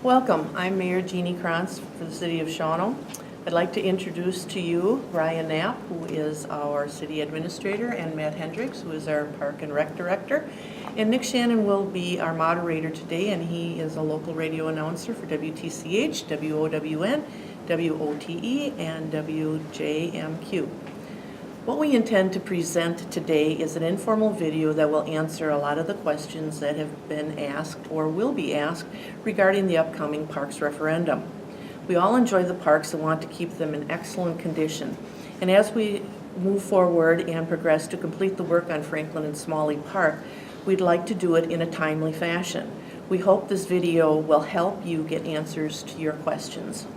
Welcome. I'm Mayor Jeannie Krantz for the City of Shawano. I'd like to introduce to you Ryan Knapp, who is our City Administrator, and Matt Hendricks, who is our Park and Rec Director. And Nick Shannon will be our moderator today, and he is a local radio announcer for WTCH, WOWN, WOTE, and WJMQ. What we intend to present today is an informal video that will answer a lot of the questions that have been asked or will be asked regarding the upcoming Parks Referendum. We all enjoy the parks and want to keep them in excellent condition. And as we move forward and progress to complete the work on Franklin and Smalley Park, we'd like to do it in a timely fashion. We hope this video will help you get answers to your questions.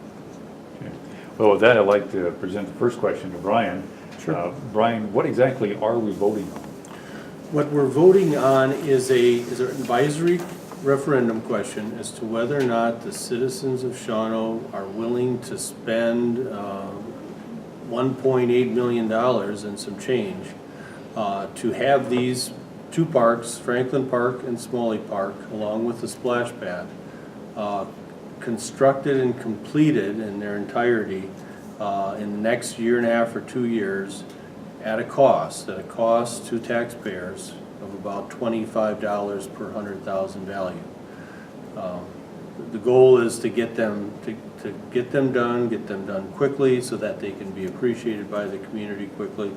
Okay. Well, with that, I'd like to present the first question to Brian. Sure. Brian, what exactly are we voting on? What we're voting on is an advisory referendum question as to whether or not the citizens of Shawano are willing to spend $1.8 million and some change to have these two parks, Franklin Park and Smalley Park, along with the splash pad, constructed and completed in their entirety in the next year and a half or 2 years at a cost to taxpayers of about $25 per 100,000 value. The goal is to get them done quickly so that they can be appreciated by the community quickly.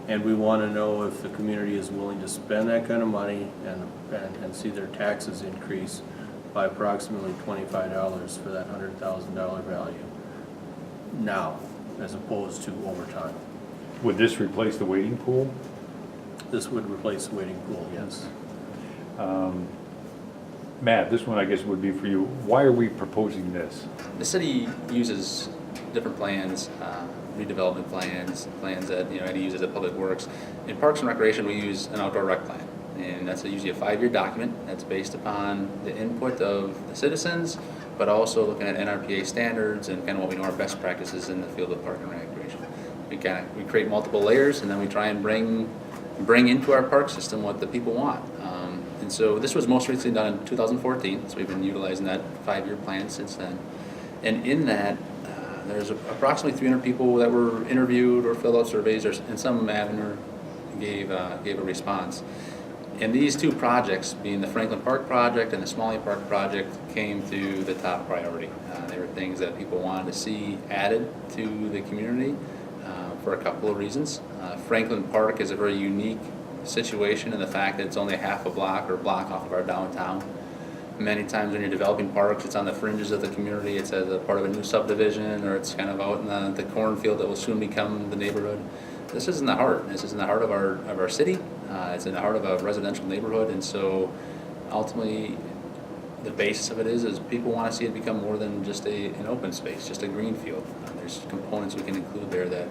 And we want to know if the community is willing to spend that kind of money and see their taxes increase by approximately $25 for that $100,000 value now, as opposed to over time. Would this replace the wading pool? This would replace the wading pool, yes. Matt, this one I guess would be for you. Why are we proposing this? The city uses different plans, redevelopment plans that Eddie uses at Public Works. In Parks and Recreation, we use an outdoor rec plan, and that's usually a 5-year document that's based upon the input of the citizens, but also looking at NRPA standards and kind of what we know are best practices in the field of park and recreation. We create multiple layers, and then we try and bring into our park system what the people want. And so this was most recently done in 2014, so we've been utilizing that 5-year plan since then. And in that, there's approximately 300 people that were interviewed or filled out surveys, and some Avner gave a response. And these two projects, being the Franklin Park project and the Smalley Park project, came to the top priority. They were things that people wanted to see added to the community for a couple of reasons. Franklin Park is a very unique situation in the fact that it's only half a block or block off of our downtown. Many times when you're developing parks, it's on the fringes of the community. It's as a part of a new subdivision, or it's kind of out in the cornfield that will soon become the neighborhood. This is in the heart. This is in the heart of our city. It's in the heart of a residential neighborhood, and so ultimately the basis of it is people want to see it become more than just an open space, just a green field. There's components we can include there that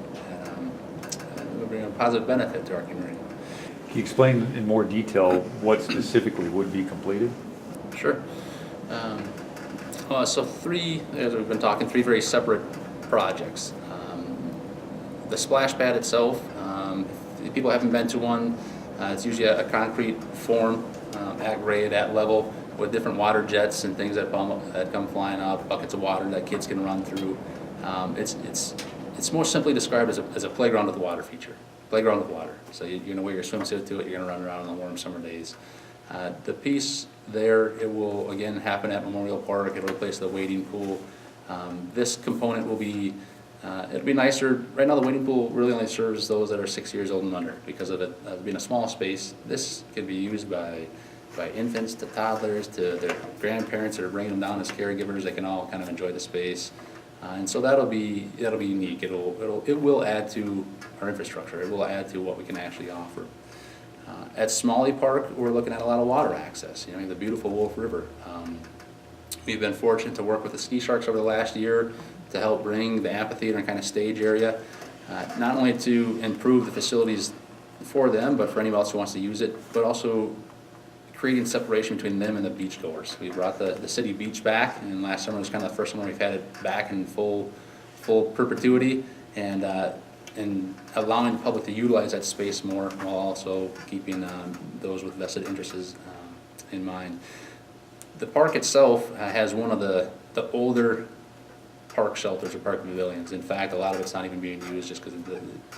will bring a positive benefit to our community. Can you explain in more detail what specifically would be completed? Sure. So as we've been talking, 3 very separate projects. The splash pad itself, if people haven't been to one, it's usually a concrete form at grade, at level, with different water jets and things that come flying up, buckets of water that kids can run through. It's more simply described as a playground with water feature. Playground with water. So you're going to wear your swimsuit to it, you're going to run around in the warm summer days. The piece there, it will again happen at Memorial Park. It'll replace the wading pool. This component will be, it'll be nicer. Right now the wading pool really only serves those that are 6 years old and under because of it being a small space. This could be used by infants to toddlers to their grandparents that are bringing them down as caregivers. They can all kind of enjoy the space. And so that'll be unique. It will add to our infrastructure. It will add to what we can actually offer. At Smalley Park, we're looking at a lot of water access. The beautiful Wolf River. We've been fortunate to work with the Ski Sharks over the last year to help bring the amphitheater and kind of stage area, not only to improve the facilities for them, but for anyone else who wants to use it, but also creating separation between them and the beachgoers. We brought the city beach back, and last summer was kind of the first summer we've had it back in full perpetuity, and allowing the public to utilize that space more while also keeping those with vested interests in mind. The park itself has one of the the older park shelters or park pavilions. In fact, a lot of it's not even being used just because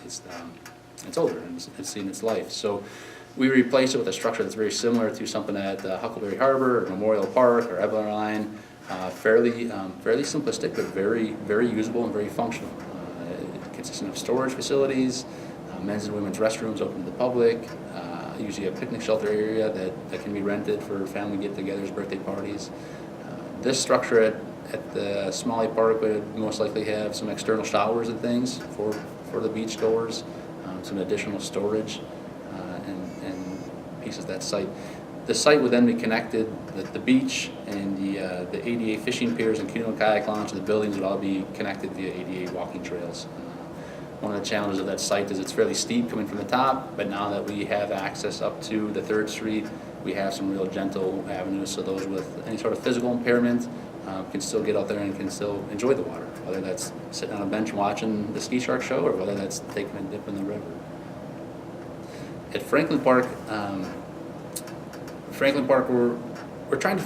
it's older and it's seen its life. So we replaced it with a structure that's very similar to something at Huckleberry Harbor or Memorial Park or Ebeline. Fairly simplistic, but very usable and very functional. Consisting of storage facilities, men's and women's restrooms open to the public, usually a picnic shelter area that can be rented for family get-togethers, birthday parties. This structure at the Smalley Park would most likely have some external showers and things for the beach goers, some additional storage, and pieces of that site. The site would then be connected, the beach and the ADA fishing piers and canoe and kayak launch of the buildings would all be connected via ADA walking trails. One of the challenges of that site is it's fairly steep coming from the top, but now that we have access up to the 3rd Street, we have some real gentle avenues so those with any sort of physical impairment can still get out there and can still enjoy the water, whether that's sitting on a bench watching the ski shark show or whether that's taking a dip in the river. At Franklin Park, we're trying to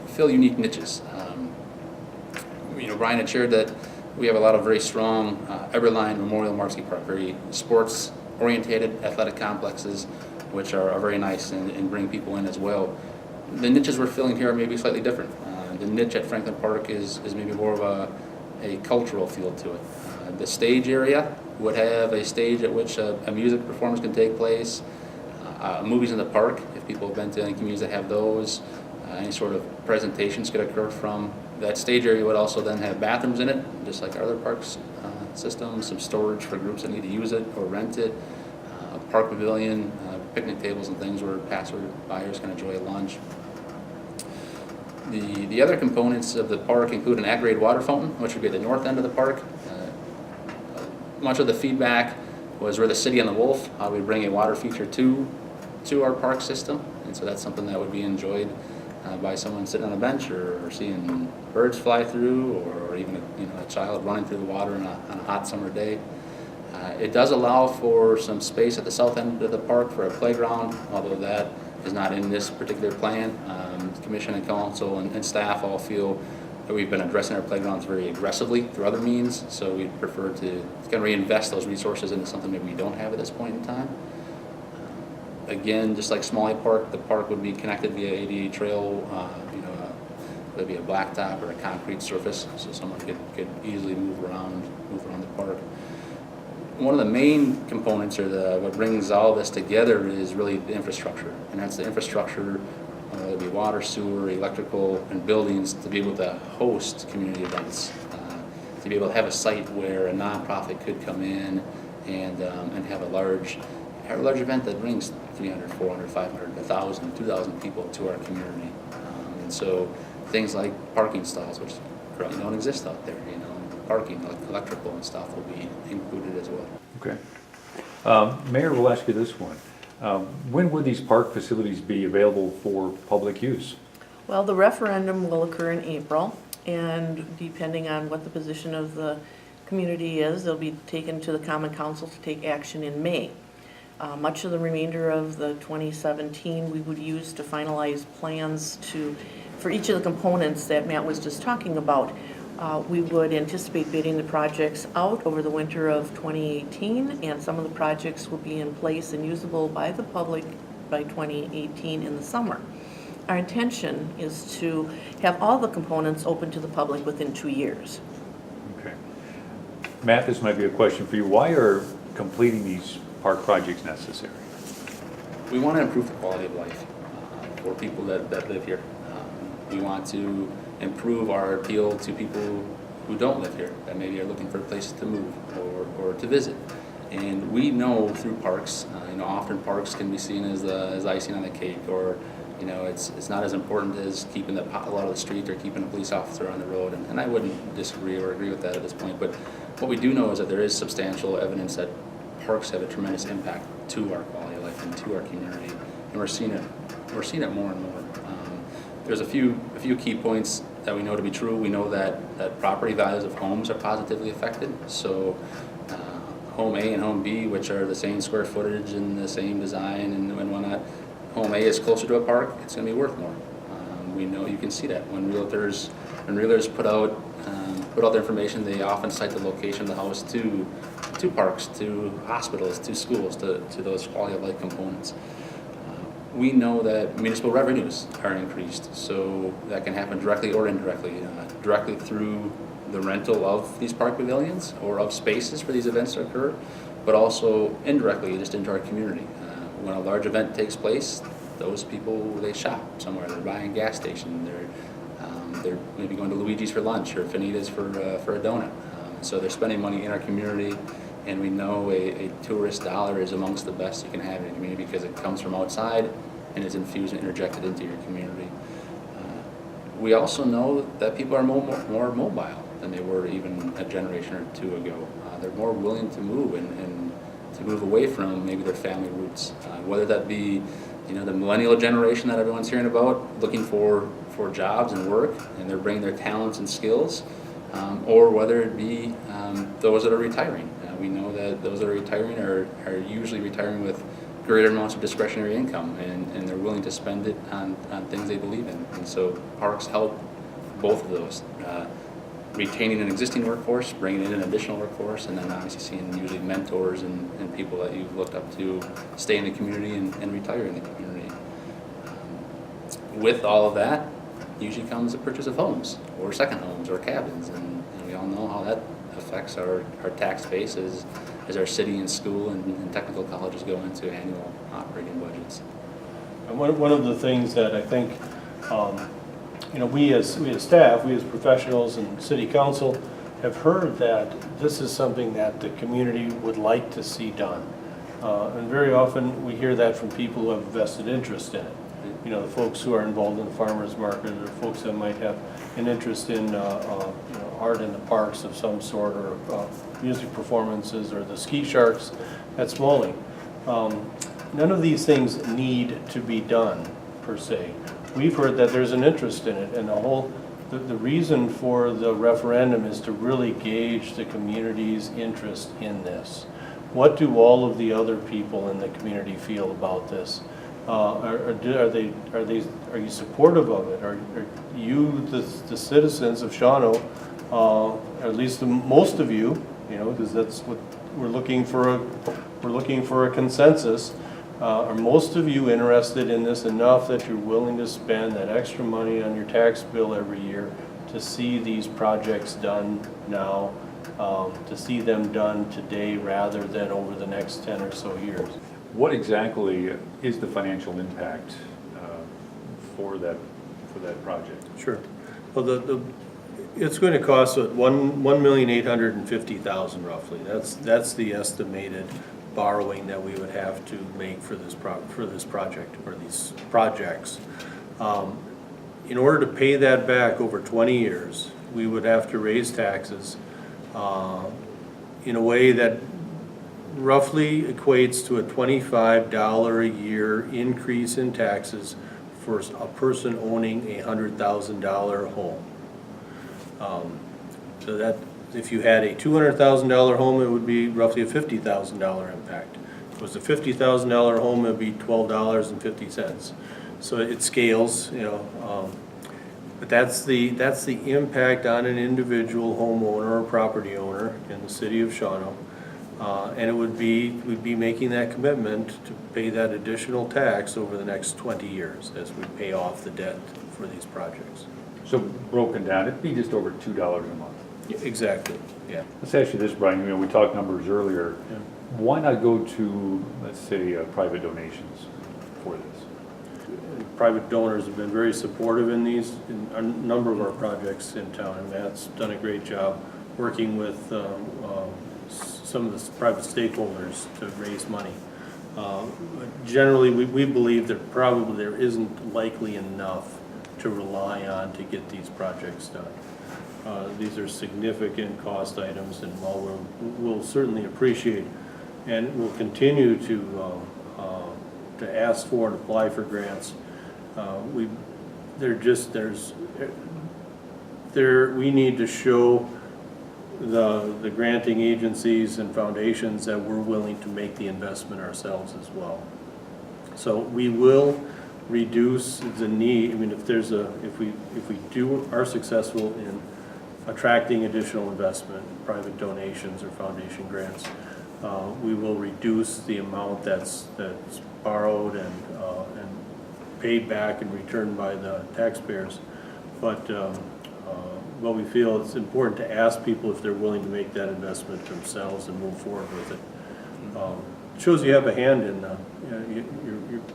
fill unique niches. Brian had shared that we have a lot of very strong Eberline, Memorial, Marksky Park, very sports-oriented athletic complexes, which are very nice and bring people in as well. The niches we're filling here are maybe slightly different. The niche at Franklin Park is maybe more of a cultural feel to it. The stage area would have a stage at which a music performance can take place, movies in the park, if people have been to any communities that have those, any sort of presentations could occur from that stage area. Would also then have bathrooms in it, just like our other parks systems, some storage for groups that need to use it or rent it, a park pavilion, picnic tables and things where passers can enjoy a lunch. The other components of the park include an at-grade water fountain, which would be at the north end of the park. Much of the feedback was we're the city on the wolf, how we bring a water feature to our park system, and so that's something that would be enjoyed by someone sitting on a bench or seeing birds fly through, or even a child running through the water on a hot summer day. It does allow for some space at the south end of the park for a playground, although that is not in this particular plan. The commission and council and staff all feel that we've been addressing our playgrounds very aggressively through other means, so we prefer to kind of reinvest those resources into something maybe we don't have at this point in time. Again, just like Smalley Park, the park would be connected via ADA trail, whether it be a blacktop or a concrete surface, so someone could easily move around the park. One of the main components, or what brings all this together, is really the infrastructure, and that's the infrastructure, whether it be water, sewer, electrical, and buildings, to be able to host community events, to be able to have a site where a nonprofit could come in and have a large event that brings 300, 400, 500, 1,000, 2,000 people to our community. And so things like parking stalls, which currently don't exist out there, parking, electrical and stuff will be included as well. Okay. Mayor, we'll ask you this one. When would these park facilities be available for public use? Well, the referendum will occur in April, and depending on what the position of the community is, they'll be taken to the Common Council to take action in May. Much of the remainder of the 2017 we would use to finalize plans for each of the components that Matt was just talking about. We would anticipate bidding the projects out over the winter of 2018, and some of the projects will be in place and usable by the public by 2018 in the summer. Our intention is to have all the components open to the public within 2 years. Okay. Matt, this might be a question for you. Why are completing these park projects necessary? We want to improve the quality of life for people that live here. We want to improve our appeal to people who don't live here, that maybe are looking for places to move or to visit. And we know through parks, often parks can be seen as icing on the cake, or it's not as important as keeping the pothole out of the street or keeping a police officer on the road. And I wouldn't disagree or agree with that at this point. But what we do know is that there is substantial evidence that parks have a tremendous impact to our quality of life and to our community, and we're seeing it more and more. There's a few key points that we know to be true. We know that property values of homes are positively affected. So home A and home B, which are the same square footage and the same design and whatnot, home A is closer to a park, it's going to be worth more. We know you can see that when realtors put out their information, they often cite the location of the house to parks, to hospitals, to schools, to those quality of life components. We know that municipal revenues are increased, so that can happen directly or indirectly, directly through the rental of these park pavilions or of spaces for these events to occur, but also indirectly just into our community. When a large event takes place, those people, they shop somewhere, they're buying a gas station, they're maybe going to Luigi's for lunch or Finita's for a donut. So they're spending money in our community, and we know a tourist dollar is amongst the best you can have in a community because it comes from outside and is infused and interjected into your community. We also know that people are more mobile than they were even a generation or two ago. They're more willing to move and to move away from maybe their family roots, whether that be the millennial generation that everyone's hearing about, looking for jobs and work, and they're bringing their talents and skills, or whether it be those that are retiring. We know that those that are retiring are usually retiring with greater amounts of discretionary income, and they're willing to spend it on things they believe in. And so parks help both of those, retaining an existing workforce, bringing in an additional workforce, and then obviously seeing usually mentors and people that you've looked up to stay in the community and retire in the community. With all of that usually comes the purchase of homes or second homes or cabins, and we all know how that affects our tax base as our city and school and technical colleges go into annual operating budgets. And one of the things that I think, we as staff, we as professionals and city council have heard that this is something that the community would like to see done. And very often we hear that from people who have vested interest in it. The folks who are involved in the farmers market, or folks that might have an interest in art in the parks of some sort, or music performances, or the ski sharks at Smoling. None of these things need to be done per se. We've heard that there's an interest in it, and the reason for the referendum is to really gauge the community's interest in this. What do all of the other people in the community feel about this? Are you supportive of it? Are you, the citizens of Shawano, at least most of you, because that's what we're looking for. We're looking for a consensus. Are most of you interested in this enough that you're willing to spend that extra money on your tax bill every year to see these projects done now, to see them done today rather than over the next 10 or so years? What exactly is the financial impact for that project? Sure. Well, it's going to cost $1,850,000 roughly. That's the estimated borrowing that we would have to make for this project or these projects. In order to pay that back over 20 years, we would have to raise taxes in a way that roughly equates to a $25 a year increase in taxes for a person owning a $100,000 home. So that if you had a $200,000 home, it would be roughly a $50,000 impact. If it was a $50,000 home, it would be $12.50. So it scales, but that's the impact on an individual homeowner or property owner in the city of Shawano. And we'd be making that commitment to pay that additional tax over the next 20 years as we pay off the debt for these projects. So broken down, it'd be just over $2 a month. Yeah, exactly, yeah. Let's ask you this, Brian. We talked numbers earlier. Yeah. Why not go to, let's say, private donations for this? Private donors have been very supportive in a number of our projects in town, and Matt's done a great job working with some of the private stakeholders to raise money. Generally, we believe that probably there isn't likely enough to rely on to get these projects done. These are significant cost items, and while we'll certainly appreciate and we'll continue to ask for and apply for grants, we need to show the granting agencies and foundations that we're willing to make the investment ourselves as well. So we will reduce the need. I mean, if we are successful in attracting additional investment, private donations or foundation grants, we will reduce the amount that's borrowed and paid back and returned by the taxpayers. But we feel it's important to ask people if they're willing to make that investment themselves and move forward with it. Shows you have a hand in,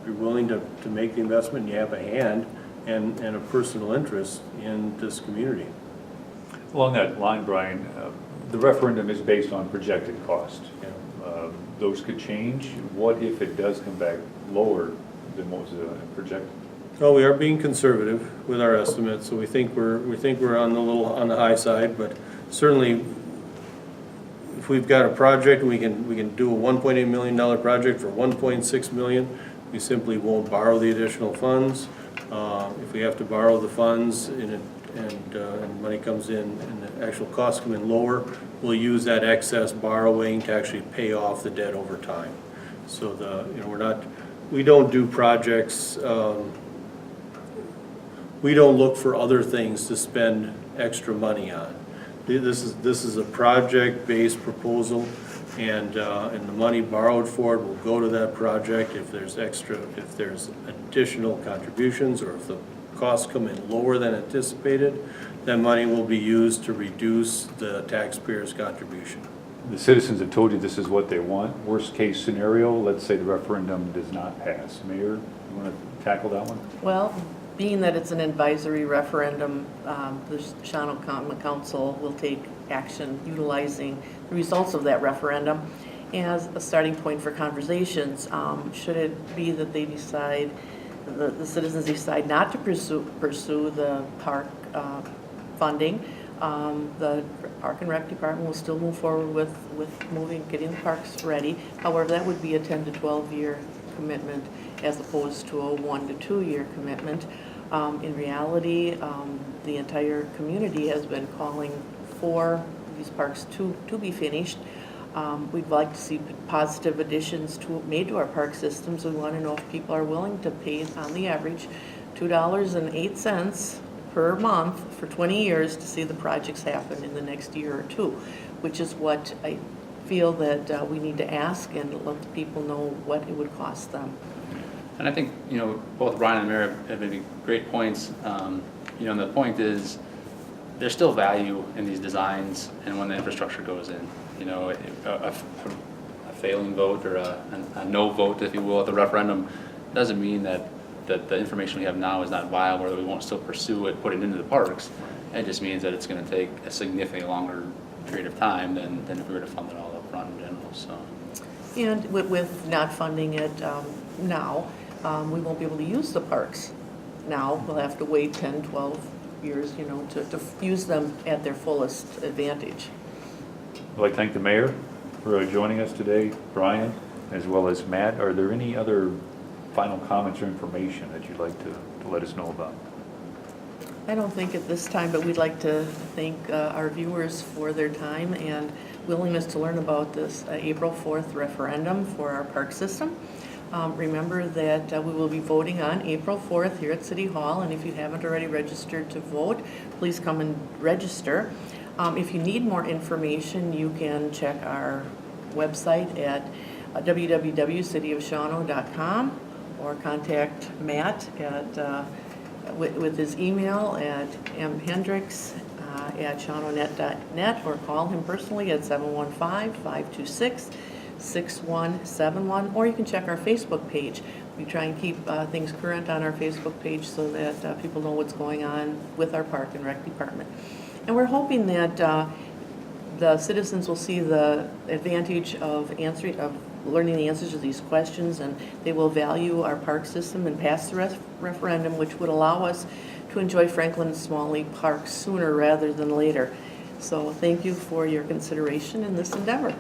you're willing to make the investment, and you have a hand and a personal interest in this community. Along that line, Brian, the referendum is based on projected cost. Those could change. What if it does come back lower than what was projected? Well, we are being conservative with our estimates, so we think we're on the high side, but certainly if we've got a project, we can do a $1.8 million project for $1.6 million. We simply won't borrow the additional funds. If we have to borrow the funds and money comes in and the actual costs come in lower, we'll use that excess borrowing to actually pay off the debt over time. So we don't do projects. We don't look for other things to spend extra money on. This is a project-based proposal, and the money borrowed for it will go to that project. If there's additional contributions, or if the costs come in lower than anticipated, that money will be used to reduce the taxpayer's contribution. The citizens have told you this is what they want. Worst case scenario, let's say the referendum does not pass. Mayor, you want to tackle that one? Well, being that it's an advisory referendum, the Shawano Common Council will take action utilizing the results of that referendum as a starting point for conversations. Should it be that they decide, the citizens decide not to pursue the park funding, the Park and Rec Department will still move forward with getting the parks ready. However, that would be a 10 to 12 year commitment as opposed to a 1 to 2 year commitment. In reality, the entire community has been calling for these parks to be finished. We'd like to see positive additions made to our park systems. We want to know if people are willing to pay, on the average, $2.08 per month for 20 years to see the projects happen in the next year or two, which is what I feel that we need to ask and let the people know what it would cost them. And I think, both Brian and Mary have made great points. And the point is, there's still value in these designs and when the infrastructure goes in. A failing vote or a no vote, if you will, at the referendum doesn't mean that the information we have now is not viable or that we won't still pursue it, put it into the parks. It just means that it's going to take a significantly longer period of time than if we were to fund it all up front in general. So. And with not funding it now, we won't be able to use the parks now. We'll have to wait 10, 12 years, to use them at their fullest advantage. I'd like to thank the mayor for joining us today, Brian, as well as Matt. Are there any other final comments or information that you'd like to let us know about? I don't think at this time, but we'd like to thank our viewers for their time and willingness to learn about this April 4th referendum for our park system. Remember that we will be voting on April 4th here at City Hall, and if you haven't already registered to vote, please come and register. If you need more information, you can check our website at www.cityofshawano.com or contact Matt at with his email at mhendricks@shawanonet.net, or call him personally at 715-526-6171, or you can check our Facebook page. We try and keep things current on our Facebook page so that people know what's going on with our Park and Rec Department. And we're hoping that the citizens will see the advantage of learning the answers to these questions, and they will value our park system and pass the referendum, which would allow us to enjoy Franklin and Smalley parks sooner rather than later. So thank you for your consideration in this endeavor.